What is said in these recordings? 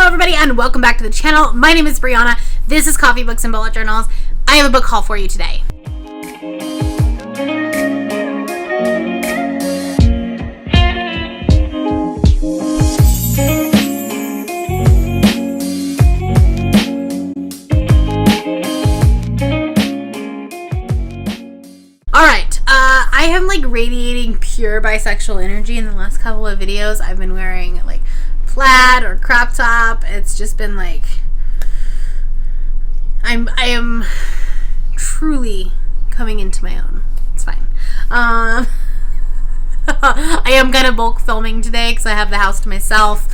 everybody, and welcome back to the channel. My name is Brianna. This is Coffee Books and Bullet Journals. I have a book haul for you today. Alright, I am like radiating pure bisexual energy in the last couple of videos. I've been wearing like plaid or crop top. It's just been like I am truly coming into my own. It's fine. I am gonna bulk filming today because I have the house to myself,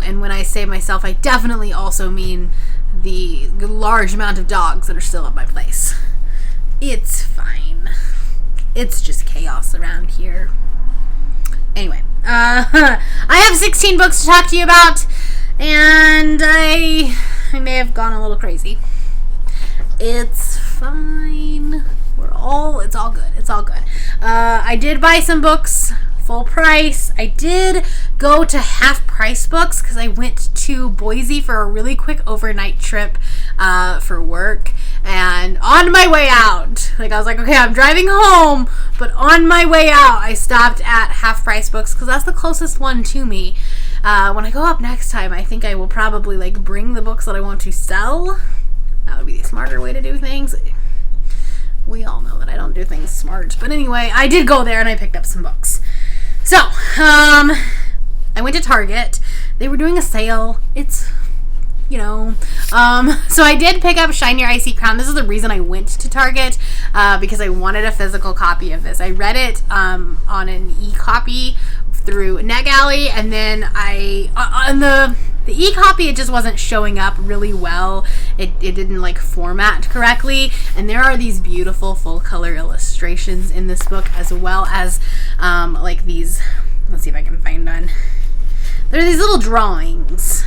and when I say myself, I definitely also mean the large amount of dogs that are still at my place. It's fine. It's just chaos around here. Anyway, I have 16 books to talk to you about, and I may have gone a little crazy. It's fine. It's all good. It's all good. I did buy some books full price. I did go to half price books because I went to Boise for a really quick overnight trip for work. And on my way out, like I was like, okay, I'm driving home, but on my way out, I stopped at Half Price Books because that's the closest one to me. When I go up next time, I think I will probably like bring the books that I want to sell. That would be the smarter way to do things. We all know that I don't do things smart, but anyway, I did go there and I picked up some books. So, I went to Target. They were doing a sale. It's, so I did pick up Shine Your Icy Crown. This is the reason I went to Target, because I wanted a physical copy of this. I read it on an e-copy through NetGalley, and then on the e-copy, it just wasn't showing up really well. It didn't like format correctly, and there are these beautiful full color illustrations in this book, as well as like these, let's see if I can find one. There are these little drawings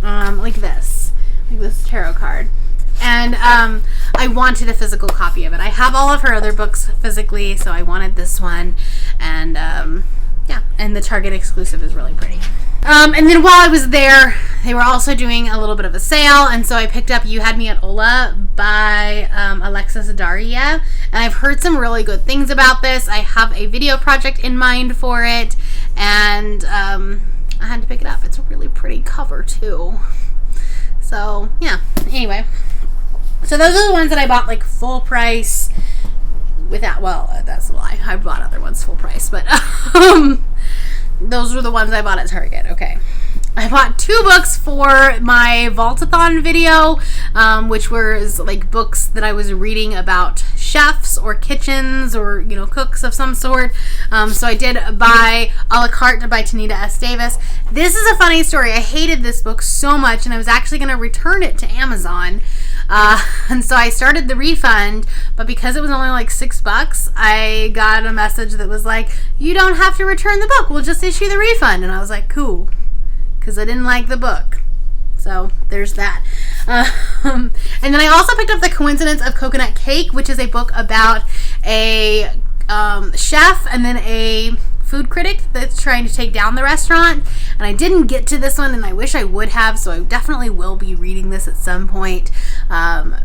like this tarot card, and I wanted a physical copy of it. I have all of her other books physically, so I wanted this one, and yeah, and the Target exclusive is really pretty. And then while I was there, they were also doing a little bit of a sale, and so I picked up You Had Me at Ola by Alexis Daria, and I've heard some really good things about this. I have a video project in mind for it, and I had to pick it up. It's a really pretty cover too. So yeah, anyway, so those are the ones that I bought like full price without, well, that's a lie. I bought other ones full price, but those were the ones I bought at Target. Okay. I bought 2 books for my Vaultathon video, which was like books that I was reading about chefs or kitchens or, cooks of some sort. So I did buy A La Carte by Tanita S. Davis. This is a funny story. I hated this book so much, and I was actually going to return it to Amazon. And so I started the refund, but because it was only like $6, I got a message that was like, you don't have to return the book. We'll just issue the refund. And I was like, cool. Because I didn't like the book. So there's that. And then I also picked up The Coincidence of Coconut Cake, which is a book about a chef and then a food critic that's trying to take down the restaurant. And I didn't get to this one, and I wish I would have, so I definitely will be reading this at some point,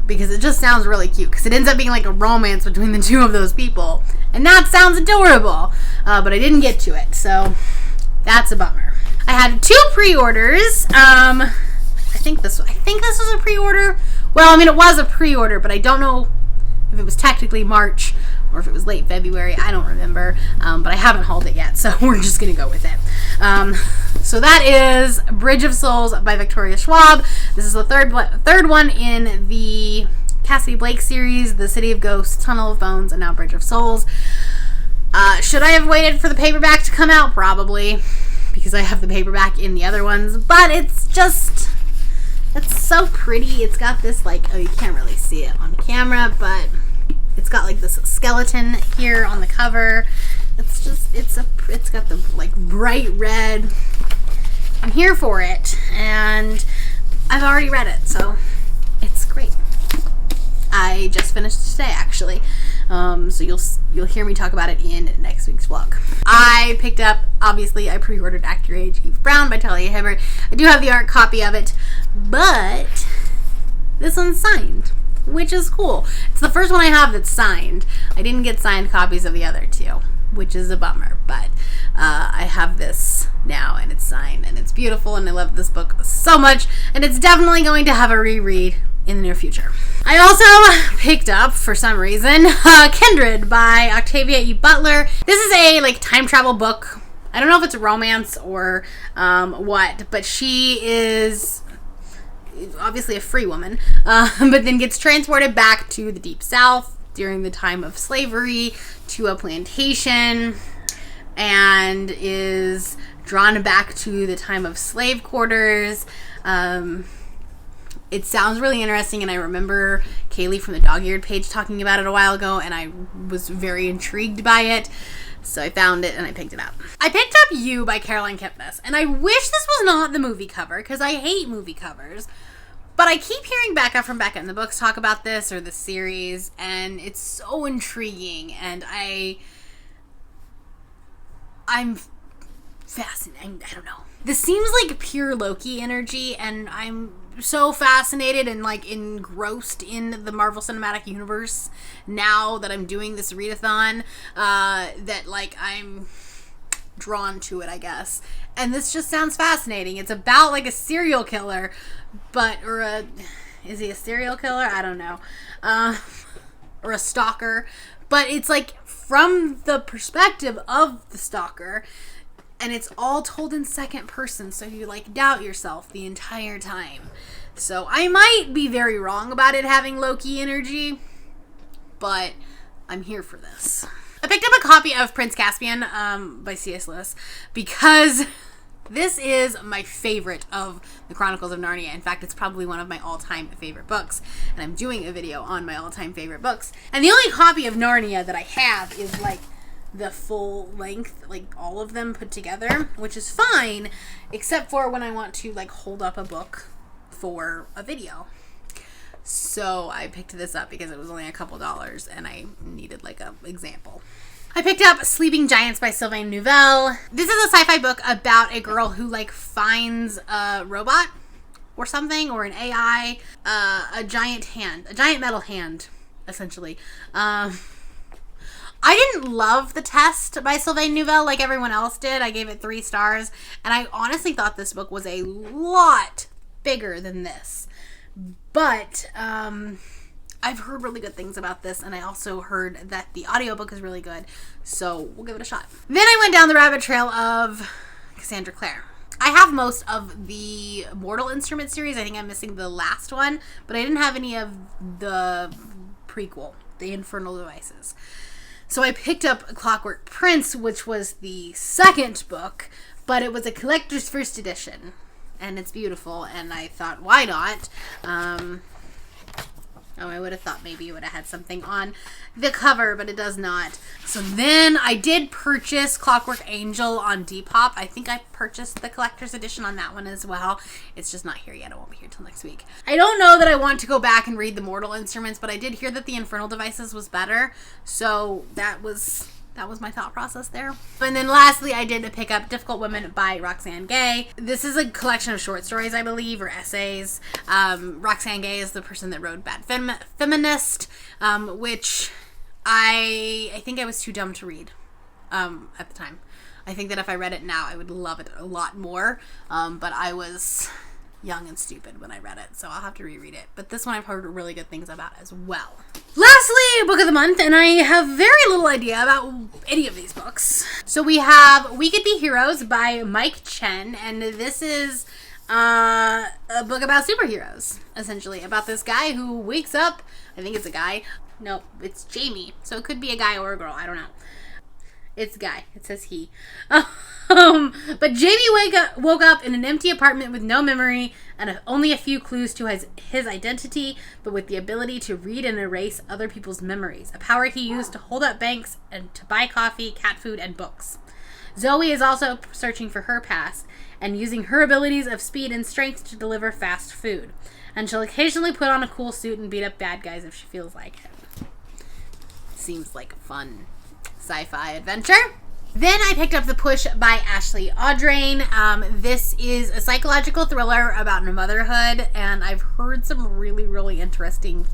because it just sounds really cute, because it ends up being like a romance between the two of those people, and that sounds adorable, but I didn't get to it, so that's a bummer. I had 2 pre-orders. I think this was a pre-order. Well, I mean, it was a pre-order, but I don't know if it was technically March or if it was late February. I don't remember, but I haven't hauled it yet, so we're just gonna go with it. So that is Bridge of Souls by Victoria Schwab. This is the third one in the Cassidy Blake series, The City of Ghosts, Tunnel of Bones, and now Bridge of Souls. Should I have waited for the paperback to come out? Probably, because I have the paperback in the other ones, but it's so pretty. It's got this like, oh, you can't really see it on camera, but it's got like this skeleton here on the cover. It's got the like bright red. I'm here for it, and I've already read it, so it's great. I just finished today, actually. So you'll hear me talk about it in next week's vlog. I picked up, obviously, I pre-ordered Act Your Age, Eve Brown by Talia Hibbert. I do have the art copy of it, but this one's signed, which is cool. It's the first one I have that's signed. I didn't get signed copies of the other two, which is a bummer, but I have this now, and it's signed, and it's beautiful, and I love this book so much, and it's definitely going to have a reread in the near future. I also picked up, for some reason, Kindred by Octavia E. Butler. This is a time travel book. I don't know if it's a romance or what, but she is obviously a free woman, but then gets transported back to the Deep South during the time of slavery to a plantation, and is drawn back to the time of slave quarters. It sounds really interesting, and I remember Kaylee from the Dog-Eared page talking about it a while ago, and I was very intrigued by it. So I found it and I picked it up. I picked up You by Caroline Kepnes, and I wish this was not the movie cover, because I hate movie covers. But I keep hearing Becca from Becca in the Books talk about this or the series, and it's so intriguing, and I'm fascinated. I don't know. This seems like pure Loki energy, and I'm so fascinated and engrossed in the Marvel Cinematic Universe now that I'm doing this readathon, that I'm drawn to it, I guess. And this just sounds fascinating. It's about a serial killer, is he a serial killer? I don't know. Or a stalker. But it's from the perspective of the stalker, and it's all told in second person, so you doubt yourself the entire time. So I might be very wrong about it having Loki energy, but I'm here for this. I picked up a copy of Prince Caspian by C.S. Lewis because this is my favorite of the Chronicles of Narnia. In fact, it's probably one of my all-time favorite books, and I'm doing a video on my all-time favorite books. And the only copy of Narnia that I have is the full length, all of them put together, which is fine, except for when I want to hold up a book for a video. So I picked this up because it was only a couple dollars and I needed a example. I picked up Sleeping Giants by Sylvain Neuvel. This is a sci-fi book about a girl who finds a robot or something, or an AI, a giant metal hand, essentially. I didn't love The Test by Sylvain Neuvel like everyone else did. I gave it 3 stars, and I honestly thought this book was a lot bigger than this. But I've heard really good things about this, and I also heard that the audiobook is really good, so we'll give it a shot. Then I went down the rabbit trail of Cassandra Clare. I have most of the Mortal Instruments series. I think I'm missing the last one, but I didn't have any of the prequel, The Infernal Devices. So I picked up Clockwork Prince, which was the second book, but it was a collector's first edition, and it's beautiful, and I thought, why not? I would have thought maybe it would have had something on the cover, but it does not. So then I did purchase Clockwork Angel on Depop. I think I purchased the collector's edition on that one as well. It's just not here yet. It won't be here till next week. I don't know that I want to go back and read the Mortal Instruments, but I did hear that the Infernal Devices was better. So that was my thought process there. And then lastly, I did pick up Difficult Women by Roxane Gay. This is a collection of short stories, I believe, or essays. Roxane Gay is the person that wrote Bad Feminist, which I think I was too dumb to read at the time. I think that if I read it now, I would love it a lot more, but I was young and stupid when I read it, so I'll have to reread it. But this one I've heard really good things about as well. Lastly, book of the month, and I have very little idea about any of these books. So we have We Could Be Heroes by Mike Chen, and this is a book about superheroes, essentially, about this guy who wakes up. I think it's a guy. No, it's Jamie, so it could be a guy or a girl. I don't know. It's a guy. It says he. But Jamie woke up in an empty apartment with no memory and only a few clues to his identity, but with the ability to read and erase other people's memories, a power he used to hold up banks and to buy coffee, cat food, and books. Zoe is also searching for her past and using her abilities of speed and strength to deliver fast food, and she'll occasionally put on a cool suit and beat up bad guys if she feels like it. seems like a fun sci-fi adventure. Then I picked up The Push by Ashley Audrain. This is a psychological thriller about motherhood, and I've heard some really, really interesting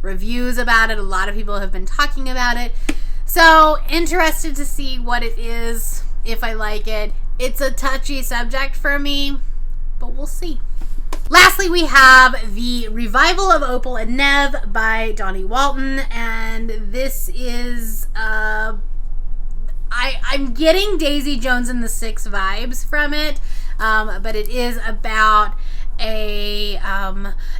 reviews about it. A lot of people have been talking about it. So, interested to see what it is, if I like it. It's a touchy subject for me, but we'll see. Lastly, we have The Revival of Opal and Nev by Donnie Walton, and this is I'm getting Daisy Jones and the Six vibes from it, but it is about a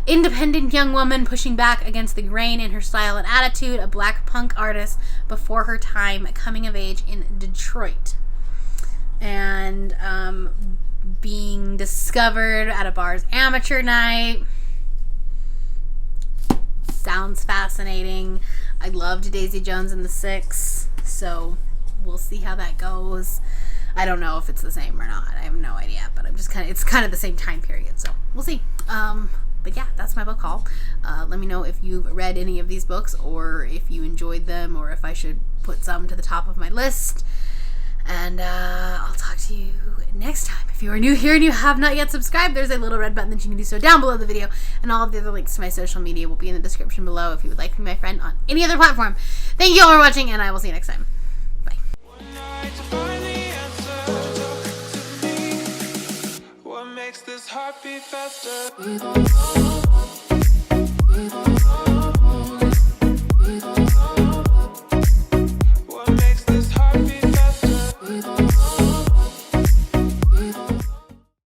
independent young woman pushing back against the grain in her style and attitude, a black punk artist before her time, coming of age in Detroit, and being discovered at a bar's amateur night. Sounds fascinating. I loved Daisy Jones and the Six, so we'll see how that goes. I don't know if it's the same or not. I have no idea, but it's kind of the same time period, so we'll see. But yeah, that's my book haul. Let me know if you've read any of these books, or if you enjoyed them, or if I should put some to the top of my list. And I'll talk to you next time. If you are new here and you have not yet subscribed, there's a little red button that you can do so down below the video, and all of the other links to my social media will be in the description below if you would like to be my friend on any other platform. Thank you all for watching, and I will see you next time. Bye. What makes this heart beat faster?